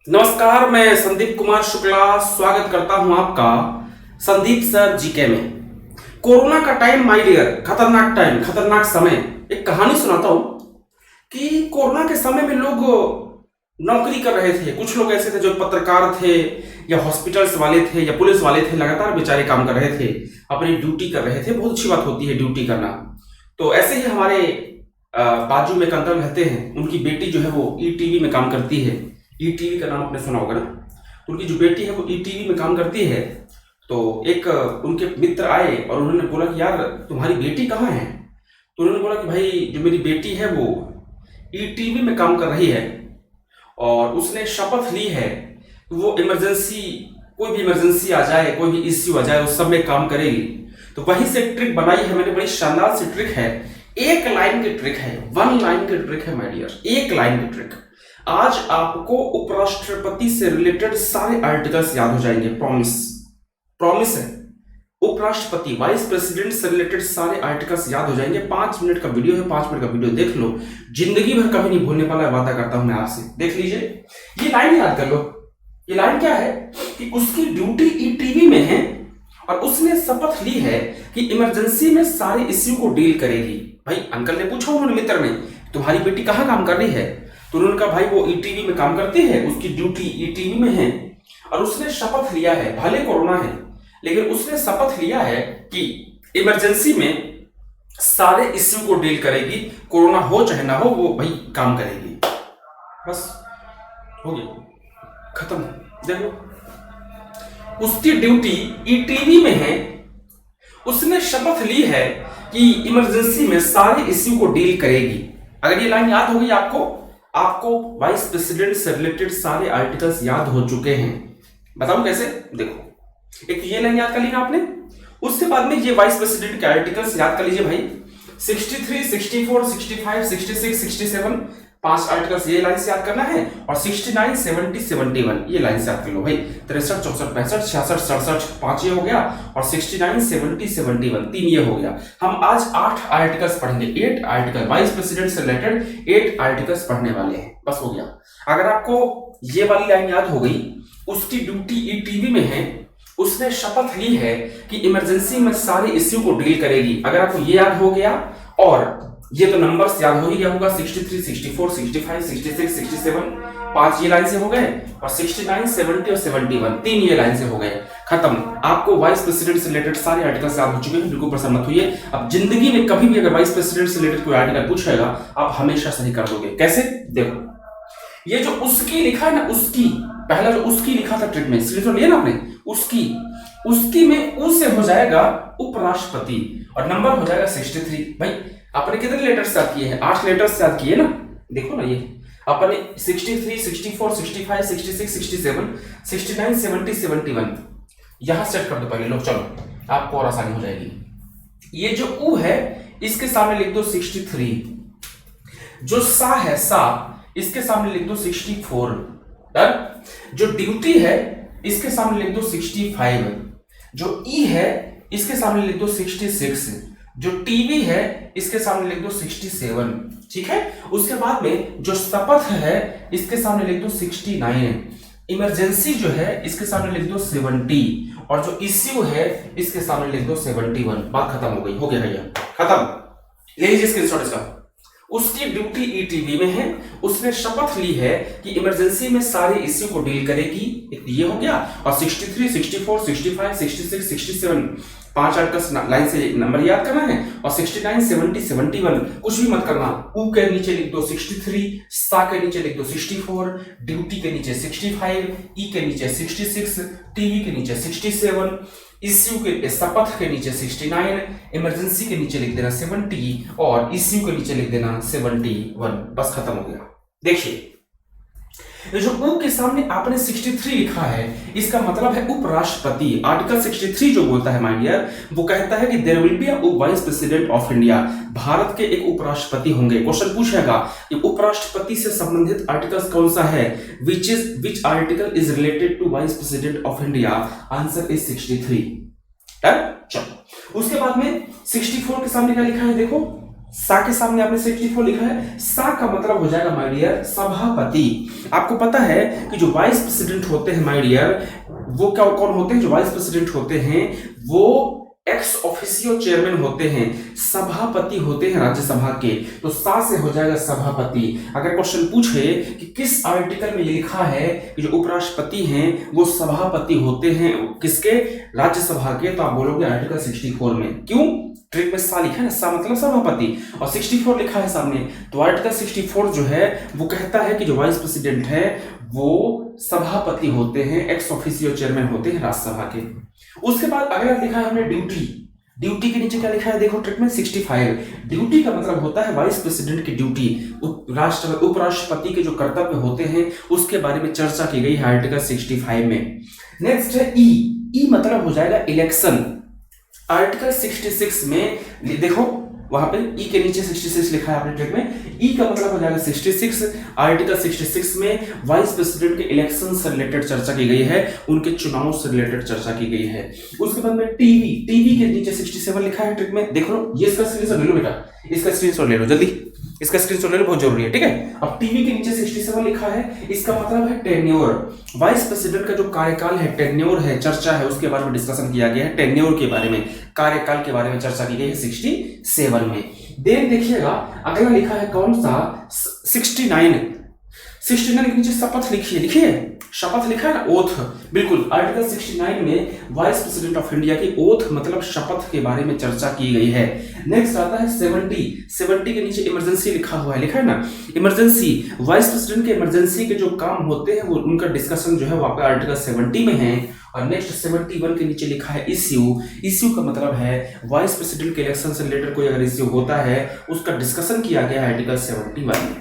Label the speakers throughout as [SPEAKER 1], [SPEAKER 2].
[SPEAKER 1] नमस्कार, मैं संदीप कुमार शुक्ला स्वागत करता हूं आपका संदीप सर जीके में। कोरोना का टाइम माय डियर, खतरनाक टाइम, खतरनाक समय। एक कहानी सुनाता हूं कि कोरोना के समय में लोग नौकरी कर रहे थे। कुछ लोग ऐसे थे जो पत्रकार थे या हॉस्पिटल्स वाले थे या पुलिस वाले थे, लगातार बेचारे काम कर रहे थे, अपनी ड्यूटी कर रहे थे। बहुत अच्छी बात होती है ड्यूटी करना। तो ऐसे ही हमारे बाजू में एक अंकल रहते हैं, उनकी बेटी जो है वो ईटीवी में काम करती है। ईटीवी का नाम आपने सुना होगा ना। उनकी जो बेटी है वो ईटीवी में काम करती है। तो एक उनके मित्र आए और उन्होंने बोला कि यार तुम्हारी बेटी कहाँ है। तो उन्होंने बोला कि भाई जो मेरी बेटी है वो ईटीवी में काम कर रही है और उसने शपथ ली है कि वो इमरजेंसी, कोई भी इमरजेंसी आ जाए, कोई भी इश्यू आ जाए, उस सब में काम करेगी। तो वहीं से एक ट्रिक बनाई है मैंने, बड़ी शानदार सी ट्रिक है। एक लाइन की ट्रिक है, वन लाइन की ट्रिक है माय डियर, एक लाइन की ट्रिक। आज आपको उपराष्ट्रपति से रिलेटेड सारे आर्टिकल्स याद हो जाएंगे। प्रॉमिस, प्रॉमिस है। उपराष्ट्रपति, वाइस प्रेसिडेंट से रिलेटेड सारे आर्टिकल्स याद हो जाएंगे। 5 मिनट का वीडियो है, 5 मिनट का वीडियो देख लो, जिंदगी भर कभी नहीं भूलने वाला वादा करता हूं मैं आपसे। देख लीजिए, ये लाइन याद कर लो। ये लाइन क्या है कि उसकी ड्यूटी ईटीवी में है और उसने शपथ ली है कि इमरजेंसी में सारे इश्यू को डील करेगी। भाई अंकल ने पूछा, उन्होंने मित्र ने, तुम्हारी बेटी कहाँ काम कर रही है। तो उन्होंने कहा भाई वो ईटीवी में काम करती है, उसकी ड्यूटी ईटीवी में है और उसने शपथ लिया है, भले कोरोना है लेकिन उसने शपथ लिया है कि इमरजेंसी में सारे इश्यू को डील करेगी। कोरोना हो चाहे ना हो, वो भाई काम करेगी। बस हो गया, खत्म। देखो, उसकी ड्यूटी ईटीवी में है, उसने शपथ ली है कि इमरजेंसी में सारे इश्यू को डील करेगी। अगर ये लाइन याद होगी आपको वाइस प्रेसिडेंट से रिलेटेड सारे आर्टिकल्स याद हो चुके हैं। बताऊं कैसे? देखो, एक तो ये लाइन याद कर ली ना आपने, उसके बाद में ये वाइस प्रेसिडेंट के आर्टिकल्स याद कर लीजिए भाई। 63, 64, 65, 66, 67, 5 आर्टिकल्स ये लाइन से याद करना है और 69, 70, 71 ये लाइन से याद कर लो भाई। 63, 64, 65, 66, 67 5 ये हो गया और 69, 70, 71 3 ये हो गया। हम आज 8 आर्टिकल्स पढ़ेंगे। 8 आर्टिकल वाइस प्रेसिडेंट से रिलेटेड 8 आर्टिकल्स पढ़ने वाले हैं। बस हो गया। अगर आपको ये वाली लाइन याद हो गई, उसकी ड्यूटी ईटीवी में है, उसने शपथ ली है कि इमरजेंसी में सारे इश्यू को डील करेगी। अगर आपको ये याद हो गया और ये तो नंबर्स याद हो ही गया होगा, 63, 64, 65, 66, 67 5 ये लाइन से हो गए और 69, 70 और 71 3 ये लाइन से हो गए। खत्म। आपको वाइस प्रेसिडेंट से रिलेटेड सारे आर्टिकल्स याद हो चुके हैं। बिल्कुल परेशान मत होइए। अब जिंदगी में कभी भी अगर वाइस प्रेसिडेंट से रिलेटेड कोई आर्टिकल पूछेगा, आप हमेशा सही कर दोगे। कैसे? देखो, ये जो उसकी लिखा है ना, उसकी, पहला जो उसकी लिखा था ट्रिक में, स्क्रीनशॉट लिया ना आपने, उसकी में उ से हो जाएगा उपराष्ट्रपति और नंबर हो जाएगा 63। भाई आपने कितने लेटर्स याद किए हैं? 8 लेटर्स याद किए ना। देखो ना, ये आपने 63, 64, 65, 66, 67, 69, 70, 71 यहां सेट कर दो पहले लोग। चलो आपको और आसानी हो जाएगी। ये जो उ है इसके सामने लिख दो 63, जो सा है सा इसके सामने लिख दो 64। जो ड्यूटी है इसके सामने लिख दो 65, जो ई है इसके सामने लिख दो 66, जो टीवी है इसके सामने लिख दो 67। ठीक है। उसके बाद में जो शपथ है इसके सामने लिख दो 69, इमरजेंसी जो है इसके सामने लिख दो 70 और जो इश्यू है इसके सामने लिख दो 71। बात खत्म हो गई। हो गया भैया, खत्म। ले लीजिए स्क्रीनशॉट इसका। उसकी ड्यूटी ईटीवी में है, उसने शपथ ली है कि इमरजेंसी में सारे इश्यू को डील करेगी। ये हो गया। और 63, 64, 65, 66, 67 5 आर्टिकल्स लाइन से नंबर याद करना है और 69, 70, 71 कुछ भी मत करना। ऊ के नीचे लिख दो 63, सा के नीचे लिख दो 64, ड्यूटी के नीचे 65, ई के नीचे 66, टीवी के नीचे 67, इश्यू के शपथ के नीचे 69, इमरजेंसी के नीचे लिख देना 70 और इश्यू के नीचे लिख देना 71। बस खत्म हो गया। देखिए, जो ऊ के सामने आपने 63 लिखा है, इसका मतलब है उपराष्ट्रपति। आर्टिकल 63 जो बोलता है माय डियर, वो कहता है कि there will be a vice president of India. Bharat के एक उपराष्ट्रपति होंगे। क्वेश्चन पूछेगा कि उपराष्ट्रपति से संबंधित आर्टिकल्स कौन सा है, which article is related to vice president of India. Answer is 63। चलो, उसके बाद में 64 के सामने क्या लिखा है देखो, सा के सामने आपने 64 लिखा है, सा का मतलब हो जाएगा माय डियर सभापति। आपको पता है कि जो वाइस प्रेसिडेंट होते हैं माय डियर, वो क्या कौन होते हैं? जो वाइस प्रेसिडेंट होते हैं वो एक्स ऑफिशियो चेयरमैन होते हैं, सभापति होते हैं राज्यसभा के। तो सा से हो जाएगा सभापति। अगर क्वेश्चन पूछे कि किस आर्टिकल में ये लिखा है कि जो उपराष्ट्रपति हैं वो सभापति होते हैं किसके? राज्यसभा के, तो आप बोलोगे आर्टिकल 64 में। क्यों? ट्रिक में सा लिखा है ना, सा मतलब सभापति, और 64 लिखा है सामने, तो आर्टिकल 64 जो है वो कहता है कि जो वाइस प्रेसिडेंट है वो सभापति होते हैं, एक्स ऑफिशियो चेयरमैन होते हैं राज्यसभा के। उसके बाद अगला लिखा है हमने ड्यूटी। ड्यूटी के नीचे क्या लिखा है देखो ट्रिक में 65। ड्यूटी का मतलब होता है वाइस प्रेसिडेंट की ड्यूटी, उपराष्ट्रपति के जो कर्तव्य होते हैं उसके बारे में चर्चा की गई है आर्टिकल 65 में। नेक्स्ट है ई। ई मतलब हो जाएगा इलेक्शन। आर्टिकल 66 में देखो वहां पे ई के नीचे 66 लिखा है आपने ट्रिक में, ई का मतलब हो जाएगा 66। आर्टिकल 66 में वाइस प्रेसिडेंट के इलेक्शन से रिलेटेड चर्चा की गई है, उनके चुनाव से रिलेटेड चर्चा की गई है। उसके बाद में टीवी। टीवी के नीचे 67 लिखा है ट्रिक में, देख लो, ये इसका स्क्रीनशॉट ले लो बेटा, इसका स्क्रीनशॉट ले लो जल्दी, इसका स्क्रीनशॉट ले लो, बहुत जरूरी है, ठीक है। अब टीवी के नीचे 67 लिखा है, इसका मतलब है टेन्योर। वाइस प्रेसिडेंट का जो कार्यकाल है, टेन्योर है, चर्चा है, उसके बारे में डिस्कशन किया गया है, टेन्योर के बारे में, कार्यकाल के बारे में चर्चा की गई है 67 में। देन देखिएगा अगला लिखा है कौन सा? 69 के नीचे शपथ लिखिए, लिखिए शपथ लिखा है ना, ओथ, बिल्कुल। आर्टिकल 69 में वाइस प्रेसिडेंट ऑफ इंडिया की ओथ मतलब शपथ के बारे में चर्चा की गई है। नेक्स्ट आता है 70 के नीचे इमरजेंसी लिखा हुआ है, लिखा है ना, इमरजेंसी। वाइस प्रेसिडेंट के इमरजेंसी के जो काम होते हैं वो उनका डिस्कशन जो है वहां पर आर्टिकल 70 में है। और नेक्स्ट 71 के नीचे लिखा है इश्यू। इश्यू का मतलब है वाइस प्रेसिडेंट के इलेक्शन से रिलेटेड कोई अगर इश्यू होता है उसका डिस्कशन किया गया है आर्टिकल 71 में।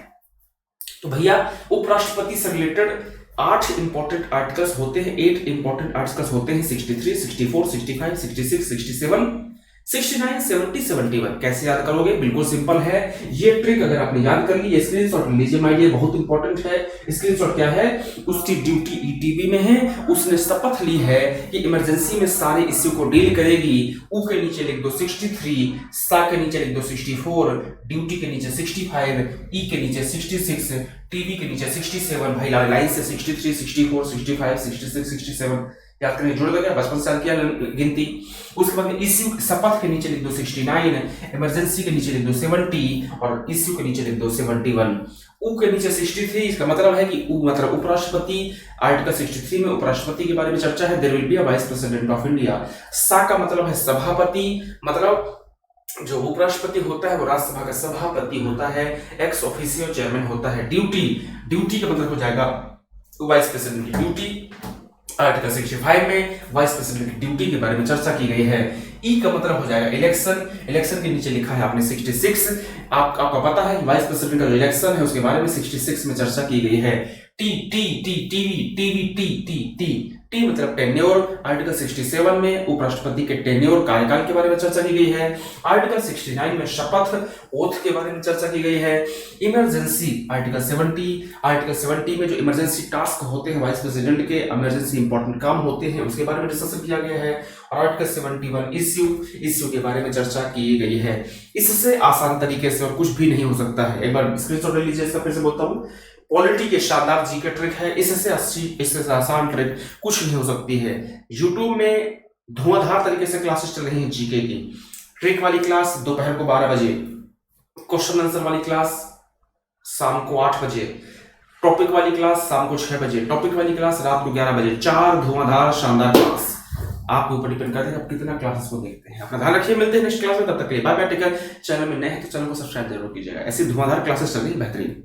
[SPEAKER 1] तो भैया उपराष्ट्रपति से रिलेटेड 8 इंपॉर्टेंट आर्टिकल्स होते हैं, 8 इंपॉर्टेंट आर्टिकल्स होते हैं, 63, 64, 65, 66, 67, 69, 70, 71। कैसे याद करोगे? बिल्कुल सिंपल है। ये ट्रिक अगर आपने याद कर ली, स्क्रीनशॉट लीजिए माय डियर, बहुत इंपॉर्टेंट है। स्क्रीनशॉट क्या है? उसकी ड्यूटी ईटीबी में है, उसने शपथ ली है कि इमरजेंसी में सारे इश्यू को डील करेगी। ऊ के नीचे लिख दो 63, सा के नीचे लिख दो 64, ड्यूटी के नीचे 65, ई के नीचे 66, टीवी के नीचे 67। भाई लाइन से 63, 64, 65, 66, 67 याद करने जुड़ गया, बचपन से याद किया गिनती। उसके बाद में इश्यू शपथ के नीचे लिख दो 69, इमरजेंसी के नीचे लिख दो 70 और इश्यू के नीचे लिख दो 71। ऊ के नीचे 63, इसका मतलब है कि ऊ मतलब उपराष्ट्रपति। आर्टिकल 63 में उपराष्ट्रपति के बारे में चर्चा है, there will be a vice president of India. सा का मतलब है सभापति, मतलब जो उपराष्ट्रपति होता है वो राज्यसभा का सभापति होता है, एक्स ऑफिशियो चेयरमैन होता है। ड्यूटी का मतलब हो जाएगा वाइस प्रेसिडेंट की ड्यूटी। आर्टिकल 65 में वाइस प्रेसिडेंट की ड्यूटी के बारे में चर्चा की गई है। ई का मतलब हो जाएगा इलेक्शन। इलेक्शन के नीचे लिखा है आपने 66। आपको पता है वाइस प्रेसिडेंट का जो इलेक्शन है उसके बारे में 66 में चर्चा की गई है। टी मतलब टेन्योर। आर्टिकल 67 में उपराष्ट्रपति के टेन्योर कार्यकाल के बारे में चर्चा की गई है। आर्टिकल 69 में शपथ ओथ के बारे में चर्चा की गई है। इमरजेंसी आर्टिकल 70 में जो इमरजेंसी टास्क होते हैं वाइस प्रेसिडेंट के, इमरजेंसी इंपॉर्टेंट काम होते हैं उसके बारे में डिस्कशन किया गया है। और आर्टिकल 71 इश्यू के बारे में चर्चा की गई है। इससे आसान तरीके से और कुछ भी नहीं हो सकता है। एक बार स्क्रीनशॉट ले लीजिए, इसका फिर से बोलता हूँ, पॉलिटी के शानदार जीके ट्रिक है, इससे आसान ट्रिक कुछ नहीं हो सकती है। यूट्यूब में धुआंधार तरीके से क्लासेस चल रही हैं जीके की। ट्रिक वाली क्लास दोपहर को 12 बजे, क्वेश्चन आंसर वाली क्लास शाम को 8 बजे, टॉपिक वाली क्लास शाम को 6 बजे, टॉपिक वाली क्लास रात को 11 बजे। 4 धुआंधार शानदार क्लास आपके ऊपर डिपेंड करते हैं आप कितना क्लासेस को देखते हैं। अपना ध्यान रखिए, मिलते हैं नेक्स्ट क्लास में, तब तक के लिए bye bye, take care. Channel में नए हैं तो चैनल को सब्सक्राइब जरूर कीजिएगा। ऐसी धुआंधार क्लासेस चल रही है बेहतरीन।